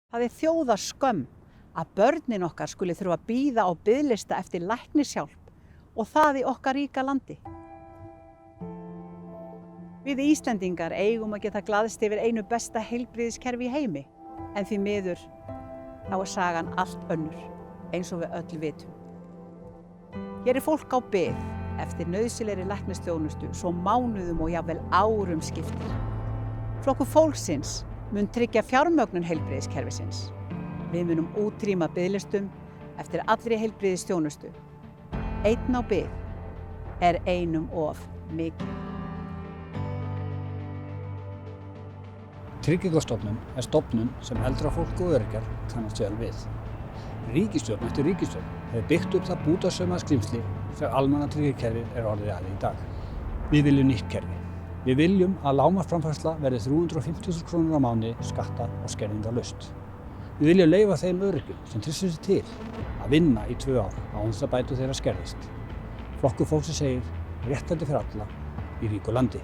Það þjóðarskömm að börnin okkar skuli þurfa að bíða á biðlista eftir læknishjálp og það í okkar ríka landi. Við Íslendingar eigum að geta glaðst yfir einu besta heilbrigðiskerfi í heimi, en því miður þá sagan allt önnur, eins og við öll vitum. Hér fólk á bið eftir nauðsynlegri læknisþjónustu svo mánuðum og jafnvel árum skiptir. Flokkur fólksins mun tryggja fjármögnun heilbrigðiskerfisins. Við munum útrýma biðlistum eftir allri heilbrigðisþjónustu. Einn á bið einum of mikið. Tryggingastofnun stofnun sem eldra fólk og öryrkjar kannast vel við. Ríkisstjórn eftir ríkisstjórn hefur byggt upp það bútasaumaða skrímsli þegar almannatryggingakerfið orðið að í dag. Við viljum nýtt kerfi. Við viljum að lágmarksframfærsla verði 350.000 krónur á mánuði skatta- og skerðingarlaust. Við viljum leyfa þeim öryrkjum sem treystir sig til að vinna í 2 ár án þess að bætur þeirra skerðist. Flokkur fólksins segir réttlæti fyrir alla í ríku landi.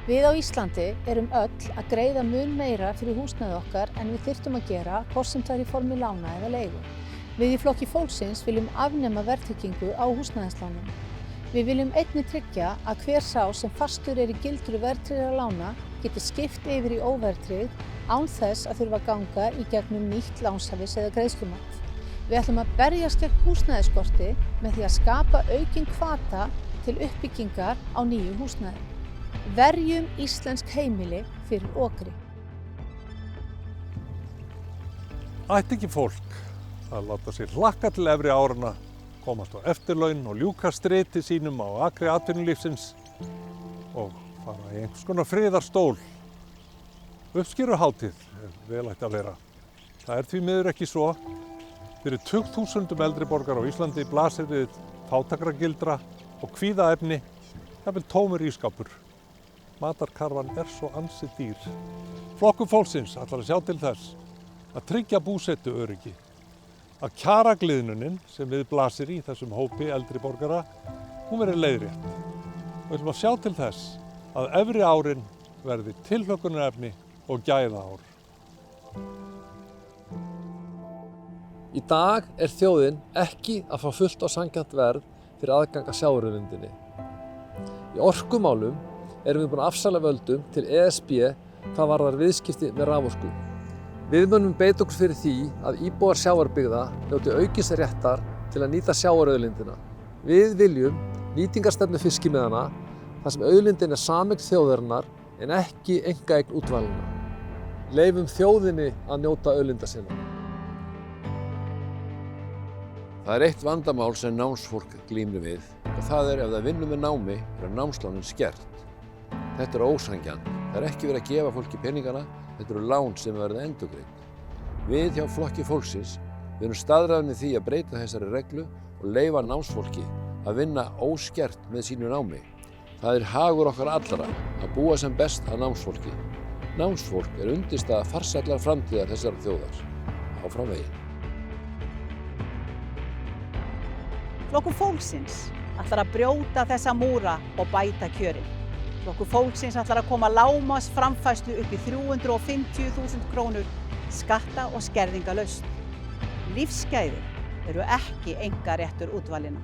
Við á Íslandi erum öll að greiða mun meira fyrir húsnæði okkar en við þyrftum að gera hvort sem það í formi lána eða leigu. Við í Flokki fólksins viljum afnema verðtryggingu á húsnæðislánum. Við viljum einnig tryggja að hver sá sem fastur í gildru verðtryggðra lána geti skipt yfir í óverðtryggð án þess að þurfa að ganga í gegnum nýtt lánshæfis eða greiðslumat. Við ætlum að berjast gegn húsnæðisskorti með því að skapa aukinn hvata til uppbyggingar á nýju húsnæði. Verjum íslensk heimili fyrir okri. Ætti ekki fólk að láta sér hlakka til efri áranna, komast á eftirlaun og ljúka striti sínum á akri atvinnulífsins og fara í einhvers konar friðarstól. Uppskeruhátíð vel ætti að vera. Það því miður ekki svo. Fyrir 20.000 eldri borgar á Íslandi blasir við fátækragildra og kvíðaefni, jafnvel tómur ísskápur. Matarkarfan svo ansi dýr. Flokkur fólksins ætlar að sjá til þess að tryggja búsetuöryggi, að kjaragliðnunin sem við blasir í þessum hópi eldri borgara, hún verði leiðrétt. Við ætlum að sjá til þess að efri árin verði tilhlökkunarefni og gæðaár. Í dag þjóðin ekki að fá fullt og sanngjarnt verð fyrir aðgang að sjávarauðlindinni. Í orkumálum erum við búin að afsala völdum til ESB hvað varðar viðskipti með raforku. Við munum beita okkur fyrir því að íbúar sjávarbyggða njóti aukins réttar til að nýta sjávarauðlindina. Við viljum nýtingarstefnu fiskimiðanna þar sem auðlindin sameign þjóðarinnar en ekki einkaeign útvalinna. Leyfum þjóðinni að njóta auðlinda sinna. Það eitt vandamál sem námsfólk glímir við og það ef það vinnur með námi námslánin skert. Þetta ósanngjarnt. Það ekki verið að gefa fólki peningana, þetta lán sem verða endurgreidd. Við hjá Flokki fólksins erum staðráðnir því að breyta þessari reglu og leyfa námsfólki að vinna óskert með sínu námi. Það hagur okkar allra að búa sem best að námsfólki. Námsfólk undirstaða farsællar framtíðar þessara þjóðar. Áfram veginn. Flokkur fólksins ætlar að brjóta þessa múra og bæta kjörin. Flokkur fólksins ætlar að koma lágmarksframfærslu upp í 350.000 krónur skatta- og skerðingarlaust. Lífsgæði eru ekki einkaréttur útvalinna.